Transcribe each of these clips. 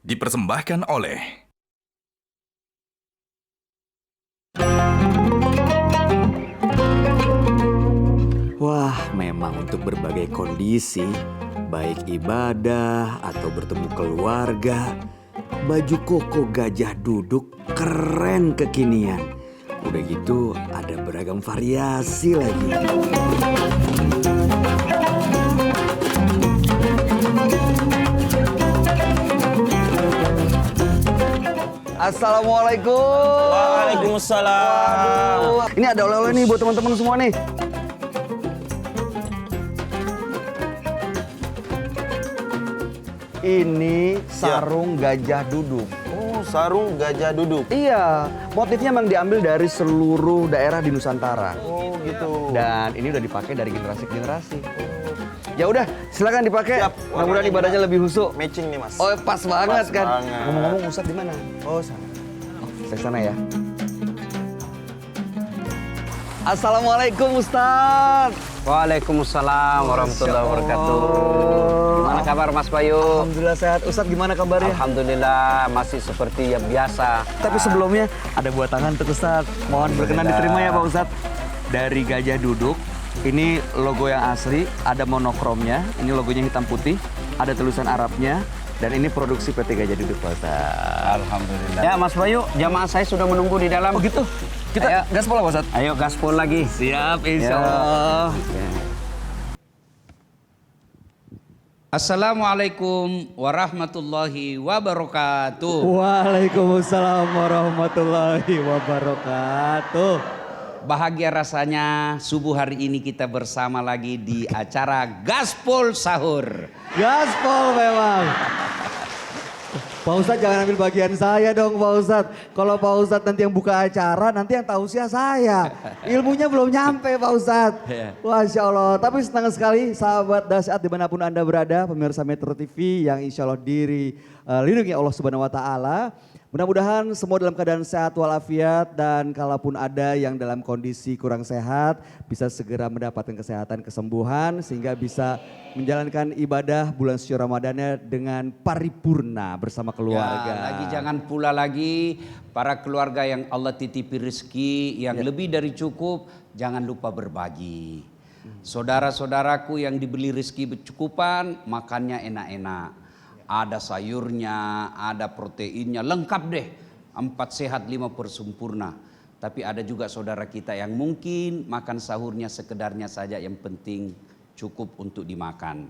dipersembahkan oleh Wah, memang untuk berbagai kondisi, baik ibadah atau bertemu keluarga, baju koko gajah duduk keren kekinian. Udah gitu ada beragam variasi lagi. Assalamualaikum. Waalaikumsalam. Waduh, ini ada oleh-oleh nih buat teman-teman semua nih. Ini sarung gajah duduk. Oh, sarung gajah duduk. Iya, motifnya memang diambil dari seluruh daerah di Nusantara. Oh, gitu. Dan ini udah dipakai dari generasi ke generasi. Ya udah, silakan dipakai. Siap. Mudah-mudahan Warnanya ibadahnya lebih husuk. Matching nih, Mas. Oh, pas banget Pas kan. banget. Ngomong-ngomong Ustadz di mana? Oh, sana. Saya sana ya. Assalamualaikum Ustadz. Waalaikumsalam warahmatullahi wabarakatuh. Gimana kabar Mas Bayu? Alhamdulillah sehat. Ustadz gimana kabarnya? Alhamdulillah masih seperti yang biasa. Tapi sebelumnya ada buat tangan untuk Ustadz. Mohon berkenan diterima ya Pak Ustadz. Dari gajah duduk, ini logo yang asli, ada monokromnya. Ini logonya hitam putih, ada tulisan Arabnya. Dan ini produksi PT Gajah Duduk Pak Ustadz. Alhamdulillah. Ya Mas Bayu, jamaah saya sudah menunggu di dalam. Oh gitu? Kita Ayo. gaspol Pak Ustadz? Ayo gaspol lagi. Siap, insya Ya. Allah. Assalamualaikum warahmatullahi wabarakatuh. Waalaikumsalam warahmatullahi wabarakatuh. Bahagia rasanya subuh hari ini kita bersama lagi di acara Gaspol Sahur. Gaspol memang. Pak Ustadz jangan ambil bagian saya dong Pak Ustadz. Kalau Pak Ustadz nanti yang buka acara, nanti yang tausiah saya. Ilmunya belum nyampe Pak Ustadz. Masya Allah. Tapi senang sekali sahabat Dahsyat dimanapun Anda berada. Pemirsa Metro TV yang insya Allah lindungi Allah Subhanahu Wa Taala. Mudah-mudahan semua dalam keadaan sehat walafiat dan kalaupun ada yang dalam kondisi kurang sehat bisa segera mendapatkan kesehatan, kesembuhan sehingga bisa menjalankan ibadah bulan suci Ramadannya dengan paripurna bersama keluarga. Ya, lagi jangan pula lagi para keluarga yang Allah titipi rezeki yang lebih dari cukup, jangan lupa berbagi. Saudara-saudaraku yang dibeli rezeki bercukupan, makannya enak-enak. Ada sayurnya, ada proteinnya, lengkap deh. 4 sehat 5 sempurna. Tapi ada juga saudara kita yang mungkin makan sahurnya sekedarnya saja, yang penting cukup untuk dimakan.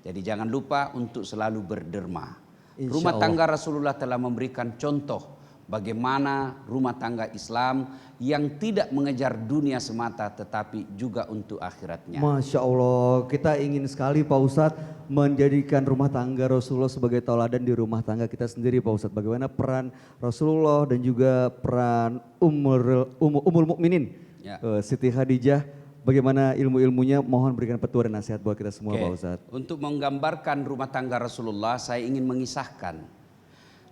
Jadi jangan lupa untuk selalu berderma. Rumah tangga Rasulullah telah memberikan contoh bagaimana rumah tangga Islam yang tidak mengejar dunia semata tetapi juga untuk akhiratnya. Masya Allah, kita ingin sekali Pak Ustadz menjadikan rumah tangga Rasulullah sebagai tauladan di rumah tangga kita sendiri Pak Ustadz. Bagaimana peran Rasulullah dan juga peran Ummul Mukminin, Ya. Siti Khadijah. Bagaimana ilmu-ilmunya, mohon berikan petua dan nasihat buat kita semua Pak Ustadz. Untuk menggambarkan rumah tangga Rasulullah, saya ingin mengisahkan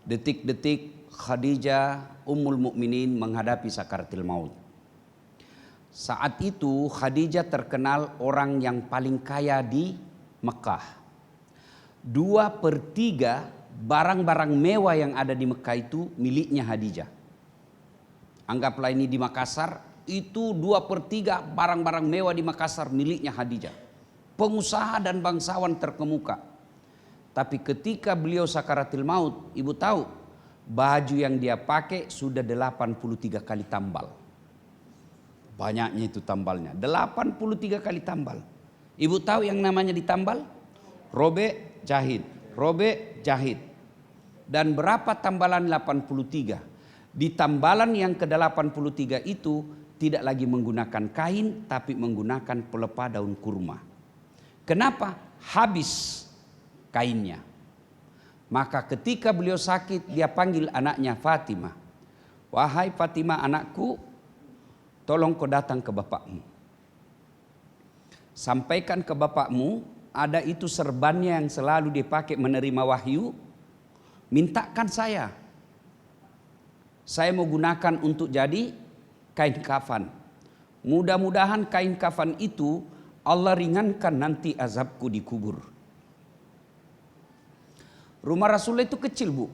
detik-detik Khadijah Ummul Mukminin menghadapi sakaratil maut. Saat itu Khadijah terkenal orang yang paling kaya di Mekah. 2/3 barang-barang mewah yang ada di Mekah itu miliknya Khadijah. Anggaplah ini di Makassar, itu 2/3 barang-barang mewah di Makassar miliknya Khadijah. Pengusaha dan bangsawan terkemuka. Tapi ketika beliau sakaratil maut, ibu tahu baju yang dia pakai sudah 83 kali tambal. Banyaknya itu tambalnya, 83 kali tambal. Ibu tahu yang namanya ditambal? Robek, jahit, robek, jahit. Dan berapa tambalan 83? Di tambalan yang ke-83 itu tidak lagi menggunakan kain tapi menggunakan pelepah daun kurma. Kenapa? Habis kainnya. Maka ketika beliau sakit, dia panggil anaknya Fatimah. Wahai Fatimah anakku, tolong kau datang ke bapakmu. Sampaikan ke bapakmu, ada itu serbannya yang selalu dipakai menerima wahyu. Mintakan saya. Saya mau gunakan untuk jadi kain kafan. Mudah-mudahan kain kafan itu Allah ringankan nanti azabku di kubur. Rumah Rasulullah itu kecil Bu.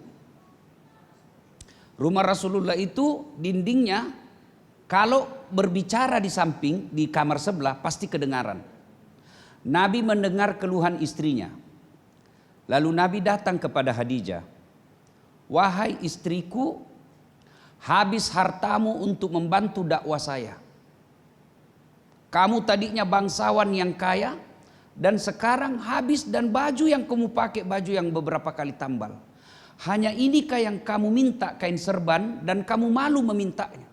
Rumah Rasulullah itu dindingnya kalau berbicara di samping, di kamar sebelah pasti kedengaran. Nabi mendengar keluhan istrinya. Lalu Nabi datang kepada Khadijah. Wahai istriku, habis hartamu untuk membantu dakwah saya. Kamu tadinya bangsawan yang kaya dan sekarang habis, dan baju yang kamu pakai baju yang beberapa kali tambal. Hanya inikah yang kamu minta, kain serban, dan kamu malu memintanya?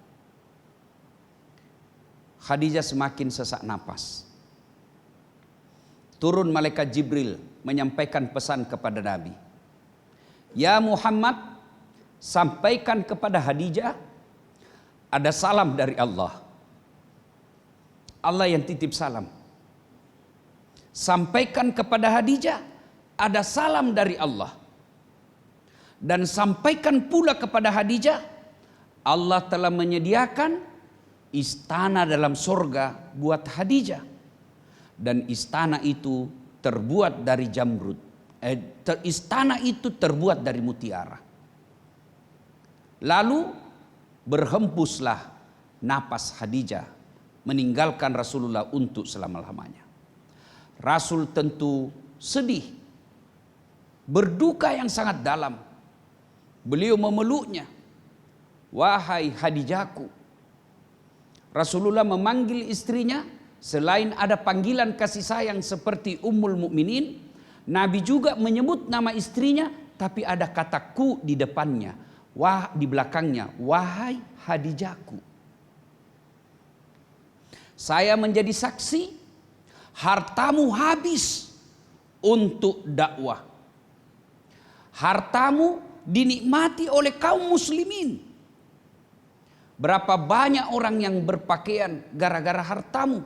Khadijah semakin sesak napas. Turun malaikat Jibril menyampaikan pesan kepada Nabi. Ya Muhammad, sampaikan kepada Khadijah ada salam dari Allah. Allah yang titip salam. Sampaikan kepada Khadijah ada salam dari Allah. Dan sampaikan pula kepada Khadijah, Allah telah menyediakan istana dalam sorga buat Khadijah. Dan istana itu terbuat dari jamrud. Istana itu terbuat dari mutiara. Lalu berhembuslah napas Khadijah meninggalkan Rasulullah untuk selama-lamanya. Rasul tentu sedih, berduka yang sangat dalam. Beliau memeluknya. Wahai Khadijahku. Rasulullah memanggil istrinya, selain ada panggilan kasih sayang seperti Ummul Mukminin, Nabi juga menyebut nama istrinya, tapi ada kata ku di depannya, di belakangnya, wahai Khadijahku. Saya menjadi saksi, hartamu habis untuk dakwah. Hartamu dinikmati oleh kaum muslimin. Berapa banyak orang yang berpakaian gara-gara hartamu.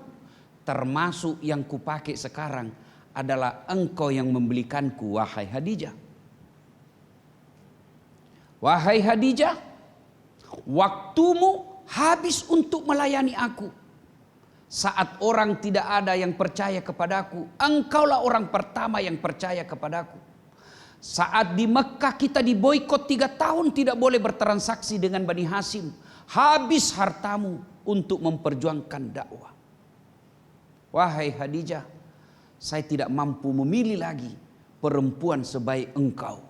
Termasuk yang kupakai sekarang adalah engkau yang membelikanku, wahai Khadijah. Wahai Khadijah, waktumu habis untuk melayani aku. Saat orang tidak ada yang percaya kepadaku, engkaulah orang pertama yang percaya kepadaku. Saat di Mekah kita diboikot 3 tahun tidak boleh bertransaksi dengan Bani Hashim. Habis hartamu untuk memperjuangkan dakwah. Wahai Khadijah, saya tidak mampu memilih lagi perempuan sebaik engkau.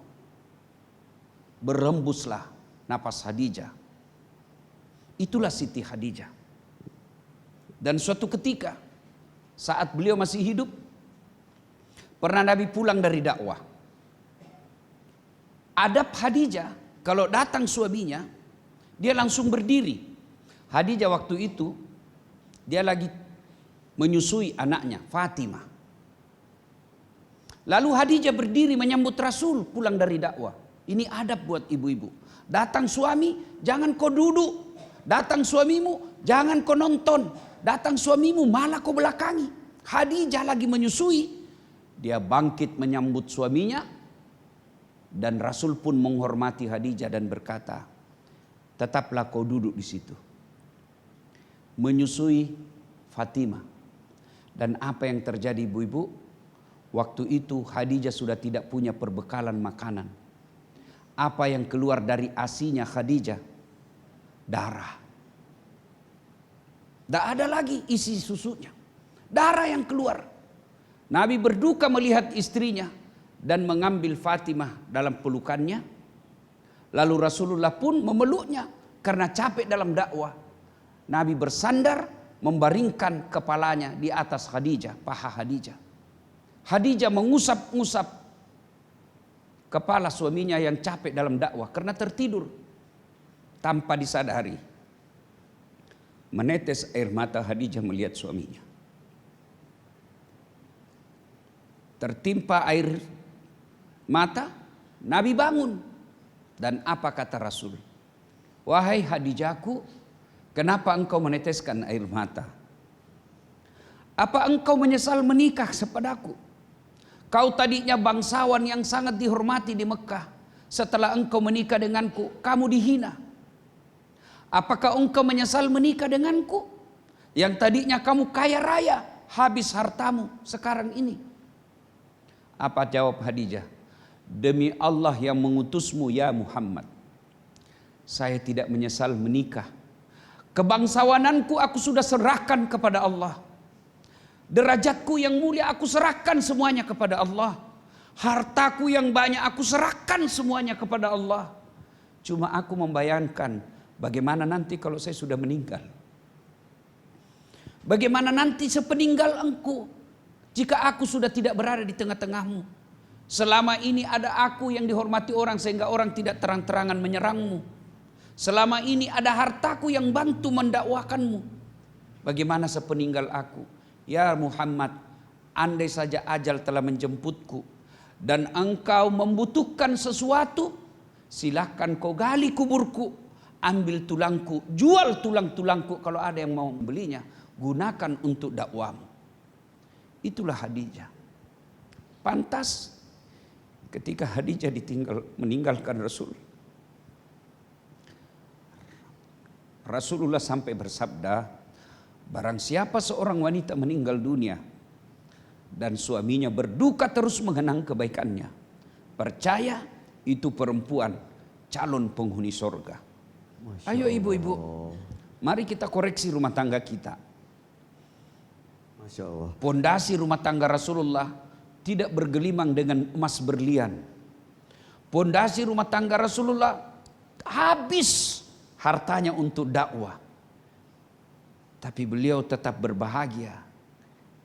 Berembuslah napas Khadijah. Itulah Siti Khadijah. Dan suatu ketika saat beliau masih hidup, pernah Nabi pulang dari dakwah. Adab Khadijah, kalau datang suaminya, dia langsung berdiri. Khadijah waktu itu dia lagi menyusui anaknya Fatimah. Lalu Khadijah berdiri menyambut Rasul pulang dari dakwah. Ini adab buat ibu-ibu. Datang suami, jangan kau duduk. Datang suamimu, jangan kau nonton. Datang suamimu, malah kau belakangi. Khadijah lagi menyusui. Dia bangkit menyambut suaminya. Dan Rasul pun menghormati Khadijah dan berkata, tetaplah kau duduk di situ. Menyusui Fatimah. Dan apa yang terjadi ibu-ibu? Waktu itu Khadijah sudah tidak punya perbekalan makanan. Apa yang keluar dari asinya Khadijah? Darah. Tidak ada lagi isi susunya. Darah yang keluar. Nabi berduka melihat istrinya dan mengambil Fatimah dalam pelukannya. Lalu Rasulullah pun memeluknya karena capek dalam dakwah. Nabi bersandar membaringkan kepalanya di atas Khadijah, paha Khadijah. Khadijah mengusap-ngusap kepala suaminya yang capek dalam dakwah karena tertidur. Tanpa disadari, menetes air mata Khadijah melihat suaminya. Tertimpa air mata, Nabi bangun. Dan apa kata Rasul? Wahai Khadijahku, kenapa engkau meneteskan air mata? Apa engkau menyesal menikah kepadaku? Kau tadinya bangsawan yang sangat dihormati di Mekah. Setelah engkau menikah denganku, kamu dihina. Apakah engkau menyesal menikah denganku? Yang tadinya kamu kaya raya, habis hartamu sekarang ini. Apa jawab Khadijah? Demi Allah yang mengutusmu ya Muhammad. saya tidak menyesal menikah. Kebangsawananku aku sudah serahkan kepada Allah. Derajatku yang mulia aku serahkan semuanya kepada Allah. Hartaku yang banyak aku serahkan semuanya kepada Allah. Cuma aku membayangkan bagaimana nanti kalau saya sudah meninggal. Bagaimana nanti sepeninggal engkau jika aku sudah tidak berada di tengah-tengahmu. Selama ini ada aku yang dihormati orang sehingga orang tidak terang-terangan menyerangmu. Selama ini ada hartaku yang bantu mendakwakanmu. Bagaimana sepeninggal aku? Ya Muhammad, andai saja ajal telah menjemputku dan engkau membutuhkan sesuatu, silakan kau gali kuburku, ambil tulangku, jual tulang-tulangku kalau ada yang mau membelinya, gunakan untuk dakwamu. Itulah Khadijah. Pantas ketika Khadijah meninggalkan Rasulullah sampai bersabda, barang siapa seorang wanita meninggal dunia dan suaminya berduka terus mengenang kebaikannya, percaya itu perempuan calon penghuni sorga. Ayo ibu-ibu, mari kita koreksi rumah tangga kita. Masya Allah. Pondasi rumah tangga Rasulullah tidak bergelimang dengan emas berlian. Pondasi rumah tangga Rasulullah habis hartanya untuk dakwah. Tapi beliau tetap berbahagia.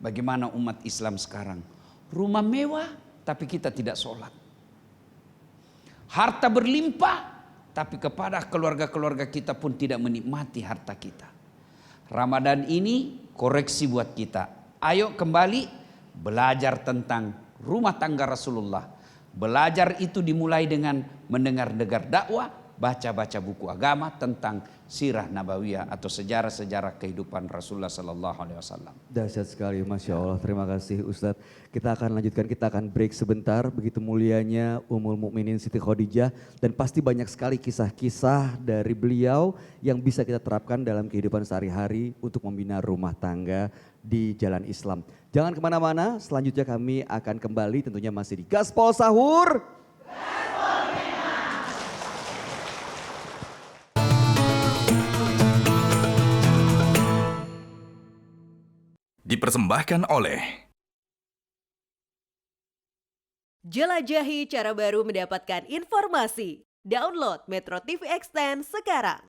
Bagaimana umat Islam sekarang? Rumah mewah tapi kita tidak sholat. Harta berlimpah tapi kepada keluarga-keluarga kita pun tidak menikmati harta kita. Ramadan ini koreksi buat kita. Ayo kembali belajar tentang rumah tangga Rasulullah. Belajar itu dimulai dengan mendengar-dengar dakwah, baca-baca buku agama tentang sirah nabawiyah atau sejarah-sejarah kehidupan Rasulullah sallallahu alaihi wasallam. Dahsyat sekali, Masya Allah. Terima kasih Ustadz. Kita akan lanjutkan, kita akan break sebentar. Begitu mulianya Ummul Mukminin Siti Khadijah. Dan pasti banyak sekali kisah-kisah dari beliau yang bisa kita terapkan dalam kehidupan sehari-hari untuk membina rumah tangga di jalan Islam. Jangan kemana-mana, selanjutnya kami akan kembali tentunya masih di Gaspol Sahur. Dipersembahkan oleh Jelajahi cara baru mendapatkan informasi. Download Metro TV Extend sekarang.